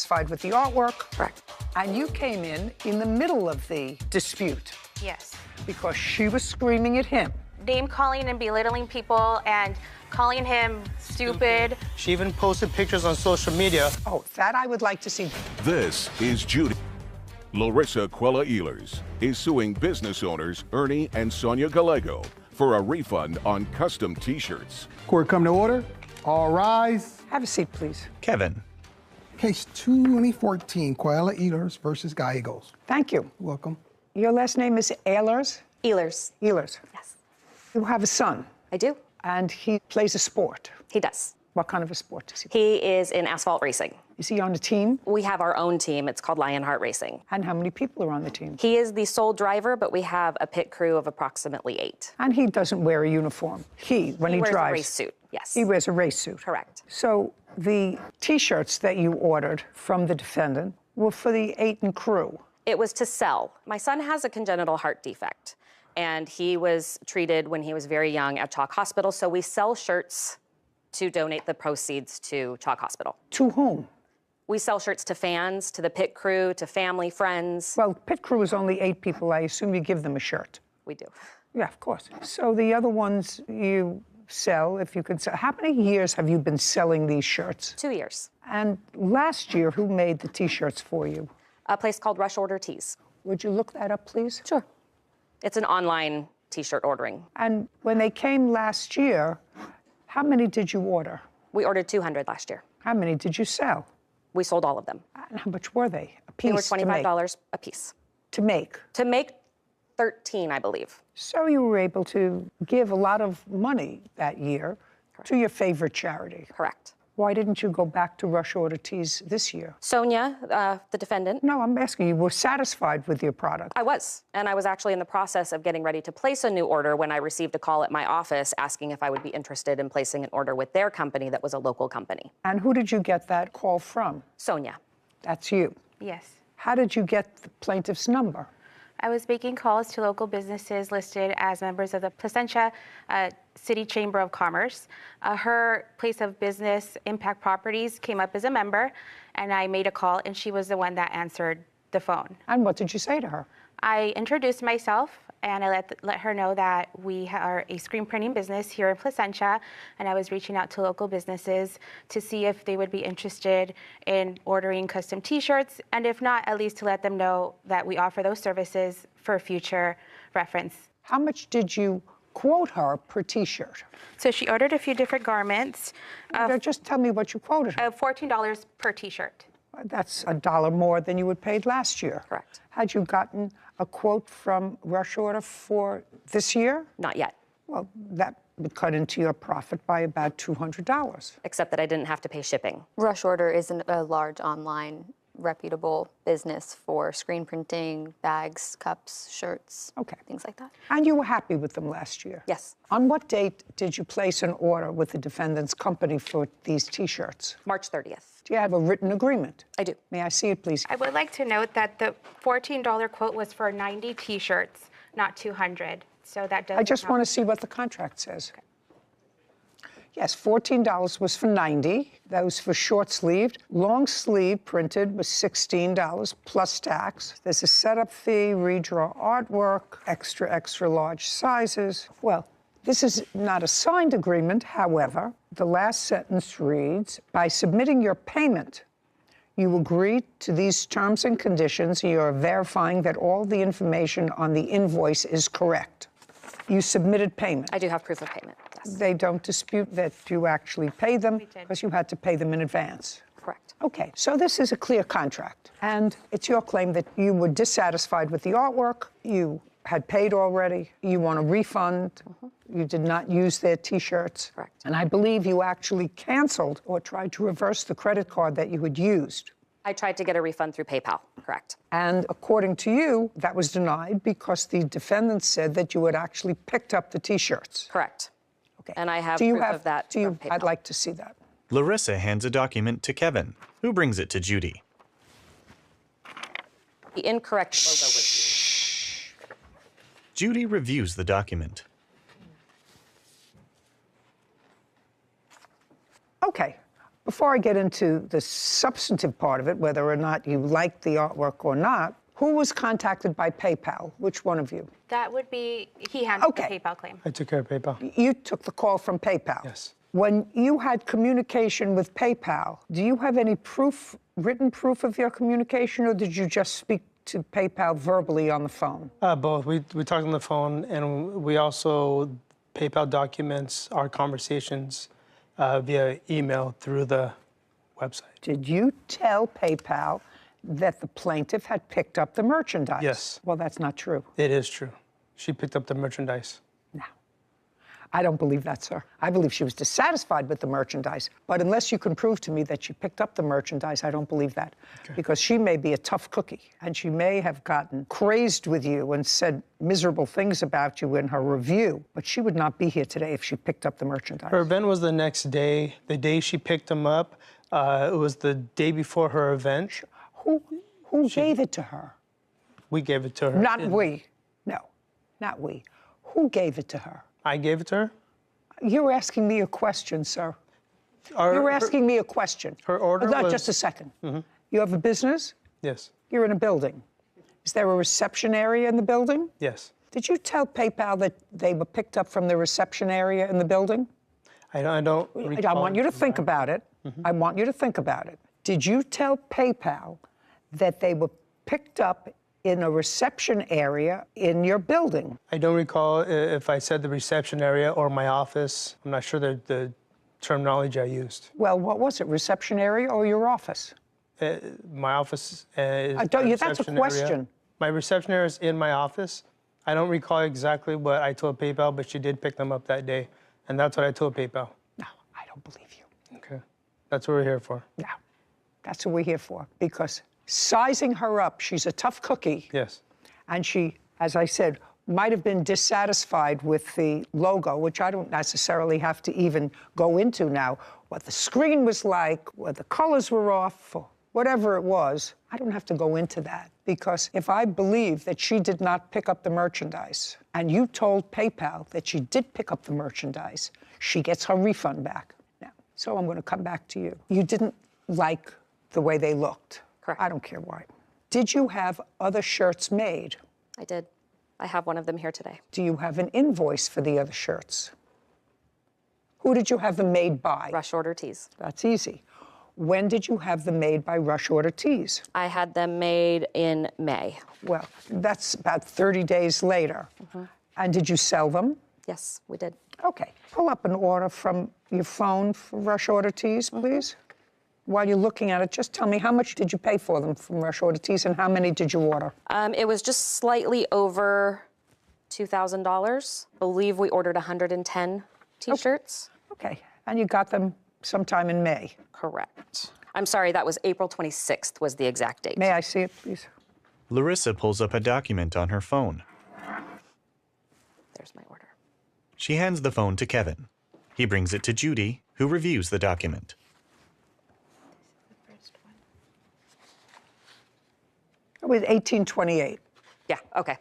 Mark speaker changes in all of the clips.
Speaker 1: dissatisfied with the artwork.
Speaker 2: Correct.
Speaker 1: And you came in the middle of the dispute.
Speaker 3: Yes.
Speaker 1: Because she was screaming at him.
Speaker 3: Name calling and belittling people and calling him stupid.
Speaker 4: She even posted pictures on social media.
Speaker 1: Oh, that I would like to see.
Speaker 5: This is Judy. Larissa Quella Ehlers is suing business owners Ernie and Sonia Gallego for a refund on custom T-shirts.
Speaker 6: Court come to order. All rise.
Speaker 1: Have a seat, please.
Speaker 7: Kevin.
Speaker 6: Case 2014, Quella Ehlers versus Gallegos.
Speaker 1: Thank you.
Speaker 6: Welcome.
Speaker 1: Your last name is Ehlers?
Speaker 2: Ehlers.
Speaker 1: Ehlers.
Speaker 2: Yes.
Speaker 1: You have a son.
Speaker 2: I do.
Speaker 1: And he plays a sport.
Speaker 2: He does.
Speaker 1: What kind of a sport does he play?
Speaker 2: He is in asphalt racing.
Speaker 1: Is he on a team?
Speaker 2: We have our own team. It's called Lionheart Racing.
Speaker 1: And how many people are on the team?
Speaker 2: He is the sole driver, but we have a pit crew of approximately 8.
Speaker 1: And he doesn't wear a uniform. When he
Speaker 2: wears
Speaker 1: drives.
Speaker 2: a race suit, yes.
Speaker 1: He wears a race suit.
Speaker 2: Correct.
Speaker 1: So the T-shirts that you ordered from the defendant were for the 8 and crew.
Speaker 2: It was to sell. My son has a congenital heart defect, and he was treated when he was very young at Chalk Hospital, so we sell shirts to donate the proceeds to Chalk Hospital.
Speaker 1: To whom?
Speaker 2: We sell shirts to fans, to the pit crew, to family, friends.
Speaker 1: Well, pit crew is only 8 people. I assume you give them a shirt.
Speaker 2: We do.
Speaker 1: Yeah, of course. So the other ones you sell, if you could sell. How many years have you been selling these shirts?
Speaker 2: 2 years.
Speaker 1: And last year, who made the T-shirts for you?
Speaker 2: A place called Rush Order Tees.
Speaker 1: Would you look that up, please?
Speaker 2: Sure. It's an online T-shirt ordering.
Speaker 1: And when they came last year, how many did you order?
Speaker 2: We ordered 200 last year.
Speaker 1: How many did you sell?
Speaker 2: We sold all of them.
Speaker 1: And how much were they? A piece?
Speaker 2: They were $25 a piece.
Speaker 1: To make?
Speaker 2: To make 13, I believe.
Speaker 1: So you were able to give a lot of money that year to your favorite charity.
Speaker 2: Correct.
Speaker 1: Why didn't you go back to Rush Order Tees this year?
Speaker 2: Sonia, the defendant.
Speaker 1: No, I'm asking you, were satisfied with your product?
Speaker 2: I was, and I was actually in the process of getting ready to place a new order when I received a call at my office asking if I would be interested in placing an order with their company that was a local company.
Speaker 1: And who did you get that call from?
Speaker 2: Sonia.
Speaker 1: That's you?
Speaker 3: Yes.
Speaker 1: How did you get the plaintiff's number?
Speaker 3: I was making calls to local businesses listed as members of the Placentia City Chamber of Commerce. Her place of business, Impact Properties, came up as a member, and I made a call, and she was the one that answered the phone.
Speaker 1: And what did you say to her?
Speaker 3: I introduced myself, and I let her know that we are a screen printing business here in Placentia, and I was reaching out to local businesses to see if they would be interested in ordering custom T-shirts, and if not, at least to let them know that we offer those services for future reference.
Speaker 1: How much did you quote her per T-shirt?
Speaker 3: So she ordered a few different garments.
Speaker 1: Just tell me what you quoted her.
Speaker 3: $14 per T-shirt.
Speaker 1: That's $1 more than you had paid last year.
Speaker 2: Correct.
Speaker 1: Had you gotten a quote from Rush Order for this year?
Speaker 2: Not yet.
Speaker 1: Well, that would cut into your profit by about $200.
Speaker 2: Except that I didn't have to pay shipping.
Speaker 8: Rush Order isn't a large online reputable business for screen printing, bags, cups, shirts, things like that.
Speaker 1: And you were happy with them last year?
Speaker 2: Yes.
Speaker 1: On what date did you place an order with the defendant's company for these T-shirts?
Speaker 2: March 30th.
Speaker 1: Do you have a written agreement?
Speaker 2: I do.
Speaker 1: May I see it, please?
Speaker 3: I would like to note that the $14 quote was for 90 T-shirts, not 200. So that does.
Speaker 1: I just want to see what the contract says. Okay. Yes, $14 was for 90. That was for short sleeved. Long sleeve printed was $16 plus tax. There's a setup fee, redraw artwork, extra large sizes. Well, this is not a signed agreement. However, the last sentence reads, by submitting your payment, you agree to these terms and conditions. You are verifying that all the information on the invoice is correct. You submitted payment.
Speaker 2: I do have proof of payment, yes.
Speaker 1: They don't dispute that you actually paid them because you had to pay them in advance.
Speaker 2: Correct.
Speaker 1: Okay, so this is a clear contract. And it's your claim that you were dissatisfied with the artwork, you had paid already, you want a refund, you did not use their T-shirts.
Speaker 2: Correct.
Speaker 1: And I believe you actually canceled or tried to reverse the credit card that you had used.
Speaker 2: I tried to get a refund through PayPal, correct.
Speaker 1: And according to you, that was denied because the defendant said that you had actually picked up the T-shirts.
Speaker 2: Correct.
Speaker 1: Okay.
Speaker 2: And I have proof of that from PayPal.
Speaker 1: I'd like to see that.
Speaker 7: Larissa hands a document to Kevin, who brings it to Judy.
Speaker 2: The incorrect logo was used.
Speaker 7: Judy reviews the document.
Speaker 1: Okay, before I get into the substantive part of it, whether or not you like the artwork or not, who was contacted by PayPal? Which one of you?
Speaker 3: That would be, he handled
Speaker 1: Okay.
Speaker 3: the PayPal claim.
Speaker 4: I took care of PayPal.
Speaker 1: You took the call from PayPal?
Speaker 4: Yes.
Speaker 1: When you had communication with PayPal, do you have any proof, written proof of your communication, or did you just speak to PayPal verbally on the phone?
Speaker 4: Both. We talked on the phone, and we also, PayPal documents our conversations via email through the website.
Speaker 1: Did you tell PayPal that the plaintiff had picked up the merchandise?
Speaker 4: Yes.
Speaker 1: Well, that's not true.
Speaker 4: It is true. She picked up the merchandise.
Speaker 1: No. I don't believe that, sir. I believe she was dissatisfied with the merchandise. But unless you can prove to me that she picked up the merchandise, I don't believe that. Okay. Because she may be a tough cookie, and she may have gotten crazed with you and said miserable things about you in her review. But she would not be here today if she picked up the merchandise.
Speaker 4: Her event was the next day. The day she picked them up, it was the day before her event.
Speaker 1: Who gave it to her?
Speaker 4: We gave it to her.
Speaker 1: Not we. No, not we. Who gave it to her?
Speaker 4: I gave it to her?
Speaker 1: You're asking me a question, sir. You're asking me a question.
Speaker 4: Her order was...
Speaker 1: Just a second. Mm-hmm. You have a business?
Speaker 4: Yes.
Speaker 1: You're in a building. Is there a reception area in the building?
Speaker 4: Yes.
Speaker 1: Did you tell PayPal that they were picked up from the reception area in the building?
Speaker 4: I don't recall.
Speaker 1: I want you to think about it. Mm-hmm. I want you to think about it. Did you tell PayPal that they were picked up in a reception area in your building?
Speaker 4: I don't recall if I said the reception area or my office. I'm not sure the terminology I used.
Speaker 1: Well, what was it, reception area or your office?
Speaker 4: My office is
Speaker 1: that's a question.
Speaker 4: Area. My reception area is in my office. I don't recall exactly what I told PayPal, but she did pick them up that day, and that's what I told PayPal.
Speaker 1: No, I don't believe you.
Speaker 4: Okay. That's what we're here for.
Speaker 1: No, that's what we're here for, because sizing her up, she's a tough cookie.
Speaker 4: Yes.
Speaker 1: And she, as I said, might have been dissatisfied with the logo, which I don't necessarily have to even go into now. What the screen was like, what the colors were off, or whatever it was, I don't have to go into that. Because if I believe that she did not pick up the merchandise, and you told PayPal that she did pick up the merchandise, she gets her refund back. Now, so I'm going to come back to you. You didn't like the way they looked.
Speaker 2: Correct.
Speaker 1: I don't care why. Did you have other shirts made?
Speaker 2: I did. I have one of them here today.
Speaker 1: Do you have an invoice for the other shirts? Who did you have them made by?
Speaker 2: Rush Order Tees.
Speaker 1: That's easy. When did you have them made by Rush Order Tees?
Speaker 2: I had them made in May.
Speaker 1: Well, that's about 30 days later. Mm-hmm. And did you sell them?
Speaker 2: Yes, we did.
Speaker 1: Okay. Pull up an order from your phone for Rush Order Tees, please. While you're looking at it, just tell me, how much did you pay for them from Rush Order Tees, and how many did you order?
Speaker 2: It was just slightly over $2,000. I believe we ordered 110 T-shirts.
Speaker 1: Okay, and you got them sometime in May?
Speaker 2: Correct. I'm sorry, that was April 26th was the exact date.
Speaker 1: May I see it, please?
Speaker 7: Larissa pulls up a document on her phone.
Speaker 2: There's my order.
Speaker 7: She hands the phone to Kevin. He brings it to Judy, who reviews the document.
Speaker 1: It was 1828.
Speaker 2: Yeah, okay.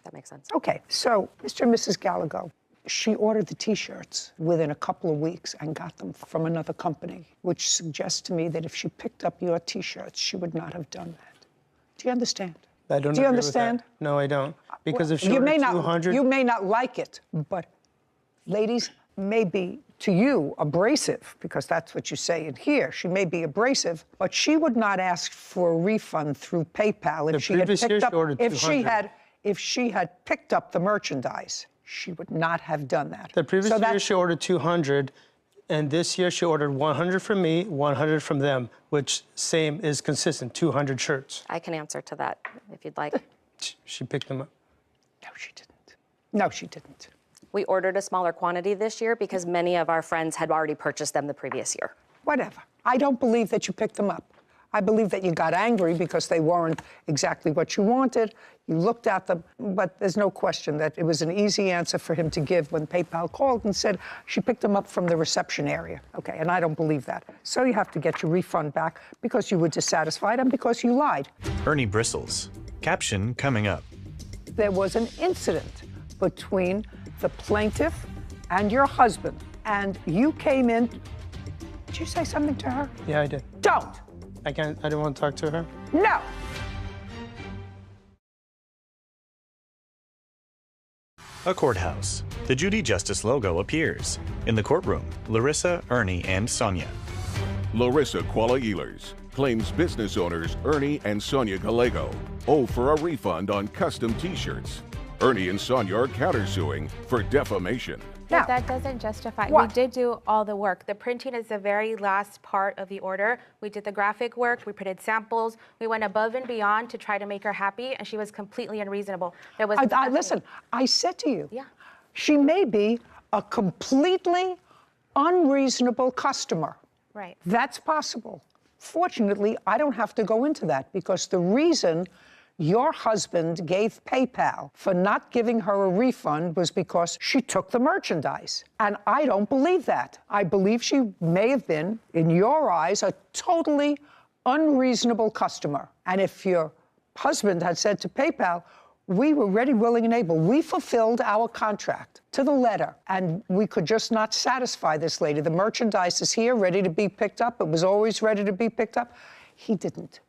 Speaker 2: That makes sense.
Speaker 1: Okay, so Mr. and Mrs. Gallagher, she ordered the T-shirts within a couple of weeks and got them from another company, which suggests to me that if she picked up your T-shirts, she would not have done that. Do you understand?
Speaker 4: I don't.
Speaker 1: Do you understand?
Speaker 4: With that. No, I don't. Because
Speaker 1: well,
Speaker 4: if she ordered 200...
Speaker 1: You may not like it, but ladies may be, to you, abrasive, because that's what you say in here. She may be abrasive, but she would not ask for a refund through PayPal if she had picked up... If she had picked up the merchandise, she would not have done that.
Speaker 4: The previous year she ordered 200, and this year she ordered 100 from me, 100 from them, which same is consistent, 200 shirts.
Speaker 2: I can answer to that if you'd like.
Speaker 4: She picked them up.
Speaker 1: No, she didn't. No, she didn't.
Speaker 2: We ordered a smaller quantity this year because many of our friends had already purchased them the previous year.
Speaker 1: Whatever. I don't believe that you picked them up. I believe that you got angry because they weren't exactly what you wanted. You looked at them, but there's no question that it was an easy answer for him to give when PayPal called and said she picked them up from the reception area. Okay, and I don't believe that. So you have to get your refund back because you were dissatisfied and because you lied.
Speaker 7: Ernie bristles. Caption coming up.
Speaker 1: There was an incident between the plaintiff and your husband, and you came in Did you say something to her?
Speaker 4: Yeah, I did.
Speaker 1: Don't.
Speaker 4: I didn't want to talk to her.
Speaker 1: No.
Speaker 7: A courthouse. The Judy Justice logo appears. In the courtroom, Larissa, Ernie, and Sonia.
Speaker 5: Larissa Kuala Ehlers claims business owners Ernie and Sonia Gallego owe for a refund on custom t-shirts. Ernie and Sonia are countersuing for defamation.
Speaker 3: But that doesn't justify.
Speaker 1: What?
Speaker 3: We did do all the work. The printing is the very last part of the order. We did the graphic work. We printed samples. We went above and beyond to try to make her happy, and she was completely unreasonable. There was
Speaker 1: Listen, I said to you,
Speaker 3: Yeah.
Speaker 1: she may be a completely unreasonable customer.
Speaker 3: Right.
Speaker 1: That's possible. Fortunately, I don't have to go into that because the reason your husband gave PayPal for not giving her a refund was because she took the merchandise. And I don't believe that. I believe she may have been, in your eyes, a totally unreasonable customer. And if your husband had said to PayPal, we were ready, willing, and able, we fulfilled our contract to the letter, and we could just not satisfy this lady. The merchandise is here, ready to be picked up. It was always ready to be picked up. He didn't.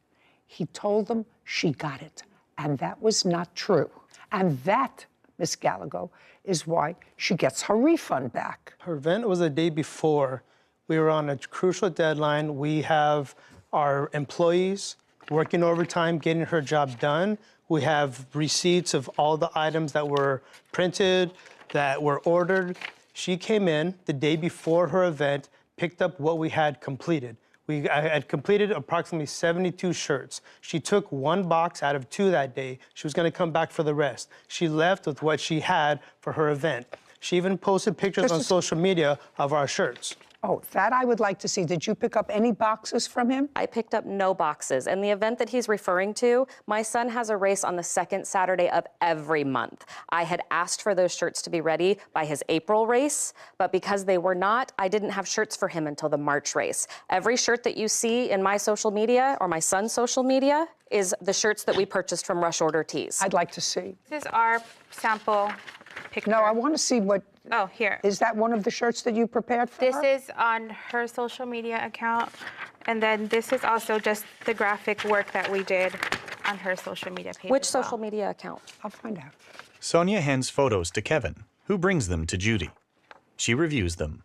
Speaker 1: He told them she got it, and that was not true. And that, Miss Gallego, is why she gets her refund back.
Speaker 4: Her event was the day before. We were on a crucial deadline. We have our employees working overtime, getting her job done. We have receipts of all the items that were printed, that were ordered. She came in the day before her event, picked up what we had completed. I had completed approximately 72 shirts. She took one box out of 2 that day. She was going to come back for the rest. She left with what she had for her event. She even posted pictures on social media of our shirts.
Speaker 1: Oh, that I would like to see. Did you pick up any boxes from him?
Speaker 2: I picked up no boxes. And the event that he's referring to, my son has a race on the second Saturday of every month. I had asked for those shirts to be ready by his April race, but because they were not, I didn't have shirts for him until the March race. Every shirt that you see in my social media or my son's social media is the shirts that we purchased from Rush Order Tees.
Speaker 1: I'd like to see.
Speaker 3: This is our sample picture.
Speaker 1: No, I want to see what...
Speaker 3: Oh, here.
Speaker 1: Is that one of the shirts that you prepared for her?
Speaker 3: This is on her social media account. And then this is also just the graphic work that we did on her social media page.
Speaker 2: Which
Speaker 3: as well.
Speaker 2: social media account?
Speaker 1: I'll find out.
Speaker 7: Sonia hands photos to Kevin, who brings them to Judy. She reviews them.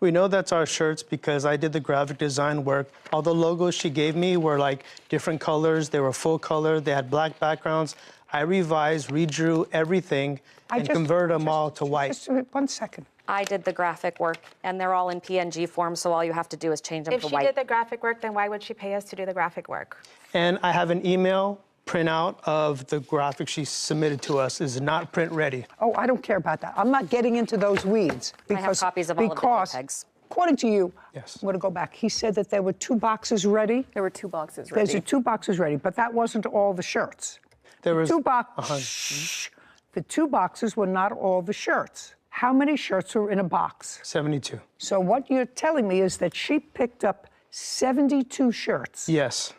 Speaker 4: We know that's our shirts because I did the graphic design work. All the logos she gave me were like different colors. They were full color. They had black backgrounds. I revised, redrew everything, and converted them all to white.
Speaker 1: Just 1 second.
Speaker 2: I did the graphic work, and they're all in PNG form, so all you have to do is change them
Speaker 3: If
Speaker 2: to
Speaker 3: she
Speaker 2: white.
Speaker 3: did the graphic work, then why would she pay us to do the graphic work?
Speaker 4: And I have an email printout of the graphic she submitted to us. Is not print ready.
Speaker 1: Oh, I don't care about that. I'm not getting into those weeds.
Speaker 2: I have copies of all of the JPEGs.
Speaker 1: According to you,
Speaker 4: Yes.
Speaker 1: I'm going to go back. He said that there were 2 boxes ready.
Speaker 9: There were 2 boxes ready.
Speaker 1: There's 2 boxes ready, but that wasn't all the shirts.
Speaker 4: There was
Speaker 1: 2 boxes. The 2 boxes were not all the shirts. How many shirts were in a box?
Speaker 4: 72.
Speaker 1: So what you're telling me is that she picked up 72 shirts.
Speaker 4: Yes.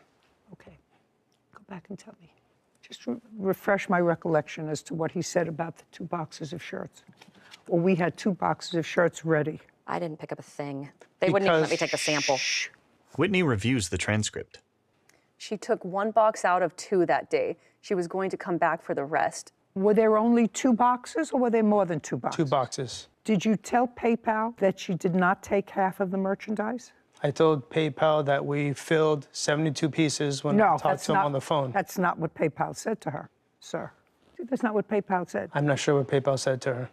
Speaker 1: Okay. Go back and tell me. Just refresh my recollection as to what he said about the 2 boxes of shirts. Well, we had 2 boxes of shirts ready.
Speaker 2: I didn't pick up a thing. They wouldn't even let me take a sample.
Speaker 7: Whitney reviews the transcript.
Speaker 9: She took 1 box out of 2 that day. She was going to come back for the rest.
Speaker 1: Were there only 2 boxes, or were there more than 2 boxes?
Speaker 4: 2 boxes.
Speaker 1: Did you tell PayPal that she did not take half of the merchandise?
Speaker 4: I told PayPal that we filled 72 pieces when I talked to him on the phone.
Speaker 1: That's not what PayPal said to her, sir. That's not what PayPal said.
Speaker 4: I'm not sure what PayPal said to her.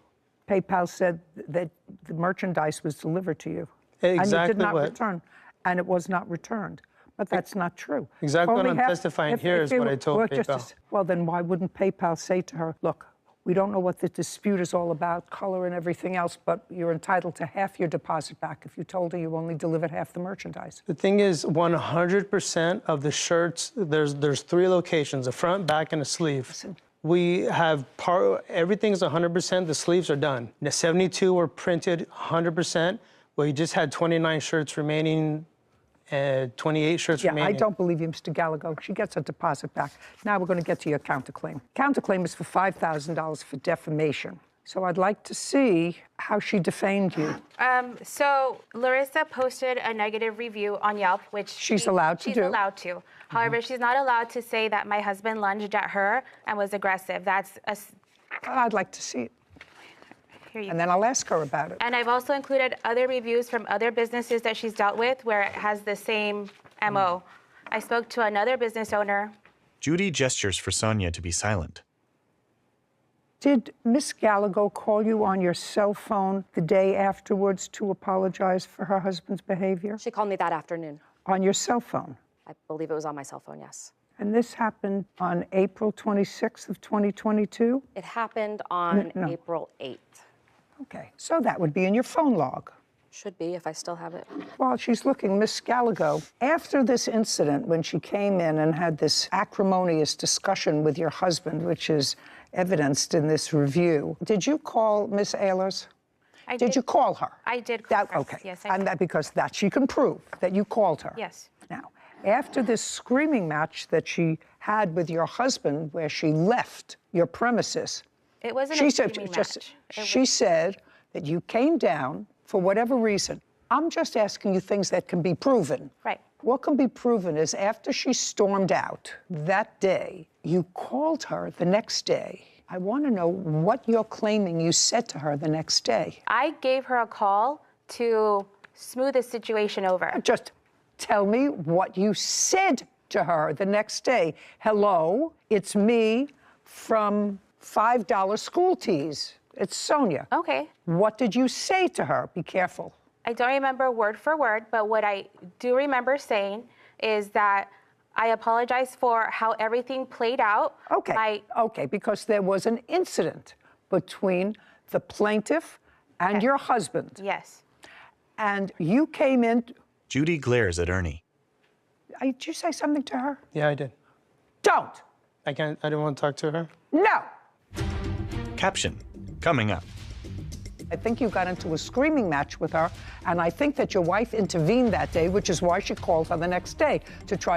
Speaker 1: PayPal said that the merchandise was delivered to you.
Speaker 4: Exactly
Speaker 1: and you did not
Speaker 4: what?
Speaker 1: return, and it was not returned. But that's not true.
Speaker 4: Exactly what
Speaker 1: Only
Speaker 4: I'm
Speaker 1: half-
Speaker 4: testifying here is what I told
Speaker 1: well, just
Speaker 4: PayPal.
Speaker 1: well, then why wouldn't PayPal say to her, look, we don't know what the dispute is all about, color and everything else, but you're entitled to half your deposit back if you told her you only delivered half the merchandise.
Speaker 4: The thing is, 100% of the shirts, there's 3 locations, a front, back, and a sleeve.
Speaker 1: Listen.
Speaker 4: We have everything's 100%, the sleeves are done. The 72 were printed 100%. We just had 29 shirts remaining, 28 shirts
Speaker 1: Yeah,
Speaker 4: remaining.
Speaker 1: I don't believe you, Mr. Gallego. She gets a deposit back. Now we're going to get to your counterclaim. Counterclaim is for $5,000 for defamation. So I'd like to see how she defamed you.
Speaker 3: So Larissa posted a negative review on Yelp, which
Speaker 1: She's allowed to do.
Speaker 3: She's allowed to. However, she's not allowed to say that my husband lunged at her and was aggressive. That's a...
Speaker 1: I'd like to see it.
Speaker 3: Here you
Speaker 1: And then I'll ask her about it.
Speaker 3: And I've also included other reviews from other businesses that she's dealt with where it has the same MO. I spoke to another business owner.
Speaker 7: Judy gestures for Sonia to be silent.
Speaker 1: Did Miss Gallagher call you on your cell phone the day afterwards to apologize for her husband's behavior?
Speaker 2: She called me that afternoon.
Speaker 1: On your cell phone?
Speaker 2: I believe it was on my cell phone, yes.
Speaker 1: And this happened on April 26th of 2022?
Speaker 2: It happened on
Speaker 1: No.
Speaker 2: April 8th.
Speaker 1: Okay, so that would be in your phone log.
Speaker 2: Should be, if I still have it.
Speaker 1: While she's looking, Miss Gallagher, after this incident, when she came in and had this acrimonious discussion with your husband, which is evidenced in this review, did you call Miss Ehlers? Did you call her?
Speaker 3: I did call her.
Speaker 1: Okay.
Speaker 3: Yes, I
Speaker 1: and
Speaker 3: did.
Speaker 1: that because that she can prove that you called her.
Speaker 3: Yes.
Speaker 1: Now, after this screaming match that she had with your husband, where she left your premises,
Speaker 3: It wasn't
Speaker 1: she
Speaker 3: a
Speaker 1: said
Speaker 3: screaming
Speaker 1: just
Speaker 3: match.
Speaker 1: she said that you came down for whatever reason. I'm just asking you things that can be proven.
Speaker 3: Right.
Speaker 1: What can be proven is after she stormed out that day, you called her the next day. I want to know what you're claiming you said to her the next day.
Speaker 3: I gave her a call to smooth the situation over.
Speaker 1: Just tell me what you said to her the next day. Hello, it's me from $5 school teas. It's Sonia.
Speaker 3: Okay.
Speaker 1: What did you say to her? Be careful.
Speaker 3: I don't remember word for word, but what I do remember saying is that I apologize for how everything played out.
Speaker 1: Okay. Okay, because there was an incident between the plaintiff and your husband.
Speaker 3: Yes.
Speaker 1: And you came in.
Speaker 7: Judy glares at Ernie.
Speaker 1: Did you say something to her?
Speaker 4: Yeah, I did.
Speaker 1: Don't.
Speaker 4: I didn't want to talk to her.
Speaker 1: No.
Speaker 7: Caption, coming up.
Speaker 1: I think you got into a screaming match with her, and I think that your wife intervened that day, which is why she called her the next day to try